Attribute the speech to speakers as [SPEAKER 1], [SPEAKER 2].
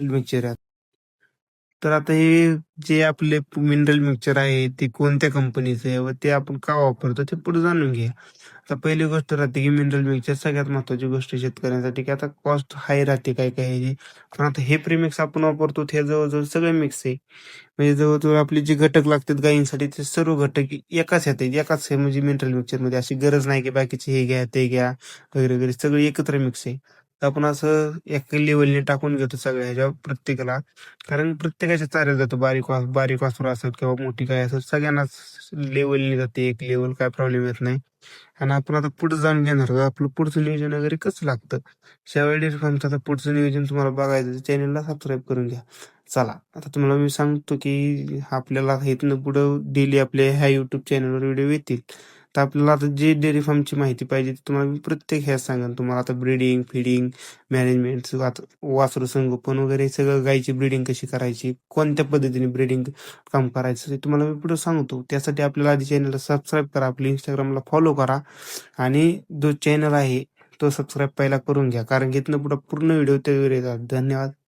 [SPEAKER 1] Mixture आहे. तर आता हे जे आपले मिनरल मिक्सचर आहे ते कोणत्या कंपनीचं आहे व ते आपण का वापरतो ते पुढे जाणून घ्या. आता पहिली गोष्ट राहते की मिनरल मिक्सचर सगळ्यात महत्त्वाची गोष्ट शेतकऱ्यांसाठी की आता कॉस्ट हाय राहते काही ह्याची. पण आता हे प्रीमिक्स आपण वापरतो ते जवळ-जवळ सगळे मिक्स आहे. म्हणजे जवळ-जवळ आपले जे घटक लागतात गायींसाठी ते सर्व घटक एकाच ह्यात आहेत. एकाच हे म्हणजे मिनरल मिक्सचरमध्ये अशी गरज नाही की बाकीचे हे घ्या, ते घ्या वगैरे सगळे एकत्र मिक्स आहे. तर आपण असं एका लेव्हलने टाकून घेतो सगळ्या ह्याच्यावर प्रत्येकाला. कारण प्रत्येकाच्या चाऱ्याला जातो बारीक वासरू असतात किंवा मोठी गाय असतात सगळ्यांनाच लेव्हलने जाते एक लेव्हल काय प्रॉब्लेम येत नाही. आणि आपण आता पुढे जाऊन घेणार आहोत. आपलं पुढचं नियोजन वगैरे कसं लागतं. शेवाळी डेअरी फार्मचं आता पुढचं नियोजन तुम्हाला बघायचं चॅनलला सबस्क्राईब करून घ्या. चला आता तुम्हाला मी सांगतो की आपल्याला इथनं पुढं डेली आपल्या ह्या YouTube चॅनलवर व्हिडिओ येतील. तर आपल्याला आता जे डेअरी फार्मची माहिती पाहिजे ती तुम्हाला मी प्रत्येक ह्यात सांगेन. तुम्हाला आता ब्रीडिंग, फीडिंग, मॅनेजमेंट, आता वासरू संगोपन वगैरे सगळं गायची ब्रीडिंग कशी करायची, कोणत्या पद्धतीने ब्रीडिंग काम करायचं ते तुम्हाला मी पुढे सांगतो. त्यासाठी आपल्याला आधी चॅनलला सबस्क्राईब करा, आपल्या Instagramला फॉलो करा आणि जो चॅनल आहे तो सबस्क्राईब पहिला करून घ्या. कारण की इथनं पुढे पूर्ण व्हिडिओ त्यावर येतात. धन्यवाद.